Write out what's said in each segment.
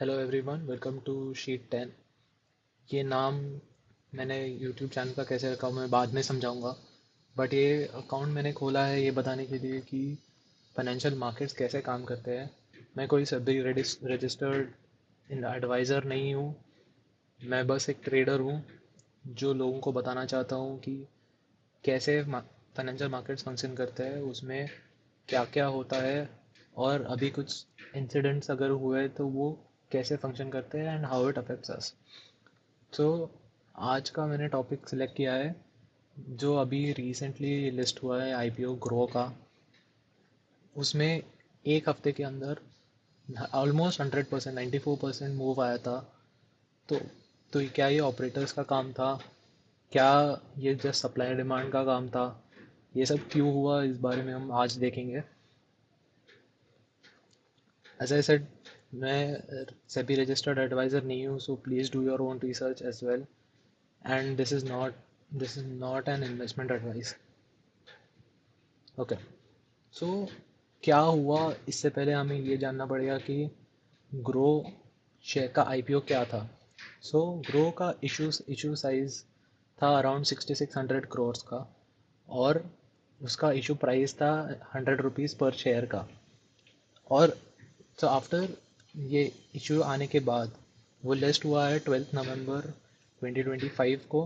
Hello everyone, welcome to sheet 10। ये नाम मैंने यूट्यूब चैनल का कैसे रखा मैं बाद में समझाऊंगा। बट ये अकाउंट मैंने खोला है ये बताने के लिए कि फाइनेंशियल मार्केट्स कैसे काम करते हैं। मैं कोई सभी रजिस्टर्ड एडवाइज़र नहीं हूँ। मैं बस एक ट्रेडर हूँ जो लोगों को बताना चाहता हूँ कि कैसे फाइनेंशियल मार्केट्स फंक्शन करते हैं, उसमें क्या क्या होता है, और अभी कुछ इंसिडेंट्स अगर हुए तो वो कैसे फंक्शन करते हैं and how it affects us. तो आज का मैंने टॉपिक सिलेक्ट किया है जो अभी रिसेंटली लिस्ट हुआ है, आईपीओ ग्रो का। उसमें एक हफ्ते के अंदर ऑलमोस्ट 100%, 94% मूव आया था। तो तो क्या ये ऑपरेटर्स का काम था? क्या ये जस्ट सप्लाई डिमांड का काम था? ये सब क्यों हुआ, इस बारे में हम आज देखेंगे। एज आई सेड, मैं सेबी रजिस्टर्ड एडवाइज़र नहीं हूँ, so please do your own research as well. And this is not an investment advice. Okay. So क्या हुआ, इससे पहले हमें ये जानना पड़ेगा कि ग्रो शेयर का आईपीओ क्या था। सो ग्रो का इशू साइज था अराउंड 6600 का, और उसका इशू प्राइस था 100 रुपीज़ पर शेयर का। और सो आफ्टर ये इशू आने के बाद वो लिस्ट हुआ है 12 नवंबर 2025 को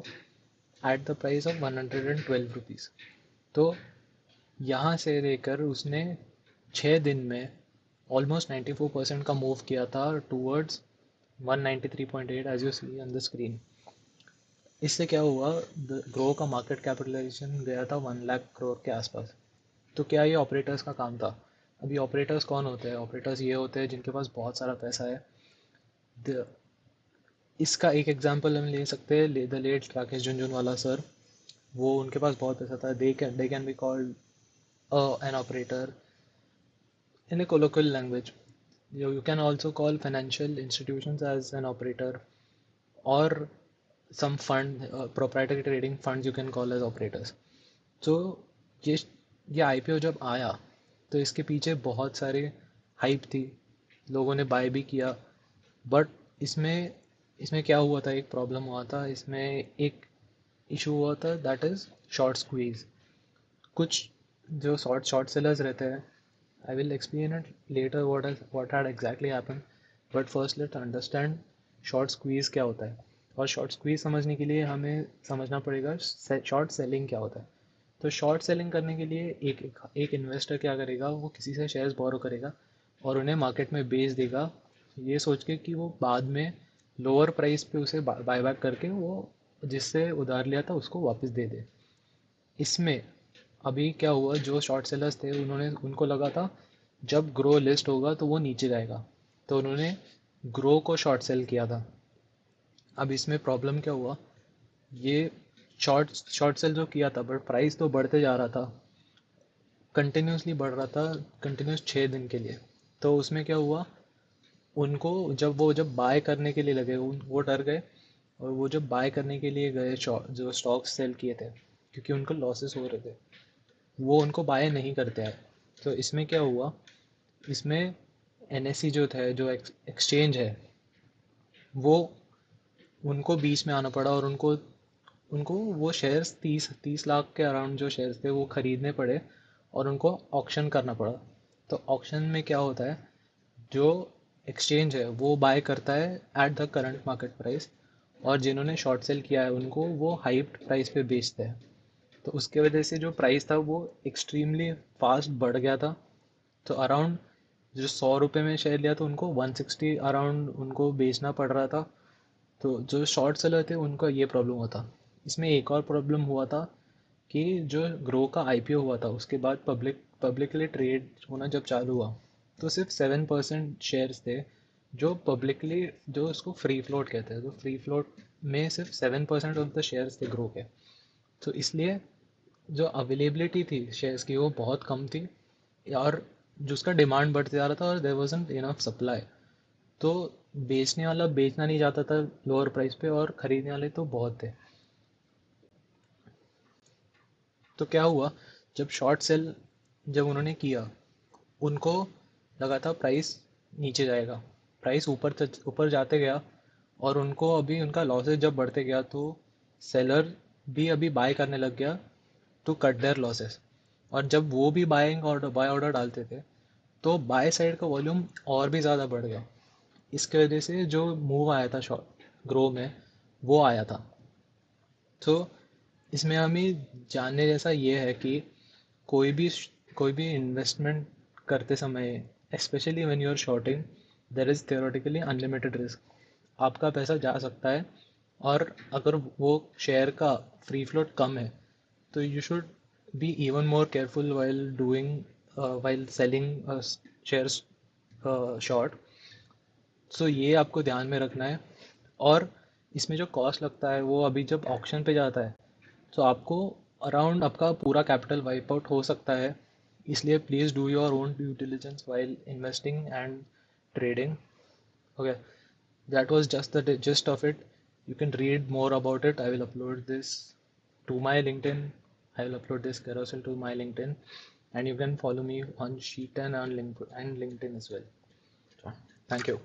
at the price of 112 rupees. तो यहाँ से लेकर उसने 6 दिन में ऑलमोस्ट 94% का मूव किया था towards 193.8 as you see on the screen. इससे क्या हुआ, ग्रो का मार्केट कैपिटलाइजेशन गया था 1 लाख करोड़ के आसपास। तो क्या ये ऑपरेटर्स का काम था? अभी ऑपरेटर्स कौन होते हैं? ऑपरेटर्स ये होते हैं जिनके पास बहुत सारा पैसा है। द- इसका एक एग्जांपल हम ले सकते हैं, the late Rakesh Jhunjhunwala sir. वो उनके पास बहुत पैसा था। They can be called an operator in a colloquial language. You can also call financial institutions as an operator, or some fund, proprietary trading funds you can call as operators. तो ये ये IPO जब आया तो इसके पीछे बहुत सारे हाइप थी, लोगों ने बाय भी किया। बट इसमें इसमें क्या हुआ था, एक प्रॉब्लम हुआ था इसमें, एक इशू हुआ था, दैट इज़ शॉर्ट स्क्वीज। कुछ जो शॉर्ट सेलर्स रहते हैं, I will explain it later what had exactly happened. But first let's understand short squeeze क्या होता है। और short squeeze समझने के लिए हमें समझना पड़ेगा short selling क्या होता है। तो short selling करने के लिए एक इन्वेस्टर क्या करेगा, वो किसी से शेयर्स बोरो करेगा और उन्हें मार्केट में बेच देगा, ये सोच के कि वो बाद में लोअर प्राइस पे उसे बाय बैक करके वो जिससे उधार लिया था उसको वापस दे दे। इसमें अभी क्या हुआ, जो शॉर्ट सेलर्स थे उन्होंने उनको लगा था जब ग्रो लिस्ट होगा तो वो नीचे जाएगा, तो उन्होंने ग्रो को शॉर्ट सेल किया था। अब इसमें प्रॉब्लम क्या हुआ, ये शॉर्ट शॉर्ट सेल जो किया था बट प्राइस तो बढ़ते जा रहा था, कंटिन्यूसली बढ़ रहा था, कंटिन्यूस 6 दिन के लिए। तो उसमें क्या हुआ, उनको जब बाय करने के लिए लगे वो डर गए, और वो जब बाय करने के लिए गए जो स्टॉक्स सेल किए थे, क्योंकि उनको लॉसेस हो रहे थे, वो उनको बाय नहीं करते हैं। तो इसमें क्या हुआ, इसमें एनएससी जो थे, जो एक्सचेंज है, वो उनको बीच में आना पड़ा, और उनको उनको वो शेयर्स 30 लाख के अराउंड जो शेयर्स थे वो ख़रीदने पड़े, और उनको ऑक्शन करना पड़ा। तो ऑक्शन में क्या होता है, जो एक्सचेंज है वो बाय करता है at the current market price, और जिन्होंने शॉर्ट सेल किया है उनको वो हाइप्ड प्राइस पे बेचते हैं। तो उसके वजह से जो प्राइस था वो एक्सट्रीमली फास्ट बढ़ गया था। तो अराउंड जो 100 रुपये में शेयर लिया था उनको 160 अराउंड उनको बेचना पड़ रहा था। तो जो शॉर्ट सेलर थे उनका ये प्रॉब्लम हुआ था। इसमें एक और प्रॉब्लम हुआ था कि जो ग्रो का आईपीओ हुआ था उसके बाद पब्लिकली ट्रेड होना जब चालू हुआ, तो सिर्फ 7% शेयर्स थे जो पब्लिकली, जो उसको फ्री फ्लोट कहते हैं, तो फ्री फ्लोट में सिर्फ 7% ऑफ द शेयर्स थे ग्रो के। तो इसलिए जो अवेलेबिलिटी थी शेयर्स की वो बहुत कम थी, और जो उसका डिमांड बढ़ते जा रहा था और देयर वाजंट इनफ सप्लाई। तो बेचने वाला बेचना नहीं चाहता था लोअर प्राइस पे, और खरीदने वाले तो बहुत थे। तो क्या हुआ, जब शॉर्ट सेल जब उन्होंने किया, उनको लगा था प्राइस नीचे जाएगा, प्राइस ऊपर जाते गया और उनको अभी उनका लॉसेस जब बढ़ते गया तो सेलर भी अभी बाय करने लग गया टू कट देयर लॉसेस। और जब वो भी बाय ऑर्डर डालते थे तो बाय साइड का वॉल्यूम और भी ज़्यादा बढ़ गया। इसके वजह से जो मूव आया था शॉर्ट ग्रो में वो आया था। तो इसमें हमें जानने जैसा ये है कि कोई भी कोई भी इन्वेस्टमेंट करते समय, specially when you are shorting, there is theoretically unlimited risk. आपका पैसा जा सकता है। और अगर वो शेयर का फ्री फ्लोट कम है तो you should be even more careful while selling shares short. So ये आपको ध्यान में रखना है। और इसमें जो कॉस्ट लगता है वो अभी जब ऑक्शन पे जाता है तो आपको अराउंड आपका पूरा कैपिटल वाइप आउट हो सकता है। इसलिए please do your own due diligence while investing and trading. Okay, that was just the gist of it. You can read more about it. I will upload this to my LinkedIn. I will upload this carousel to my LinkedIn, and you can follow me on Sheet and on LinkedIn as well. So, thank you.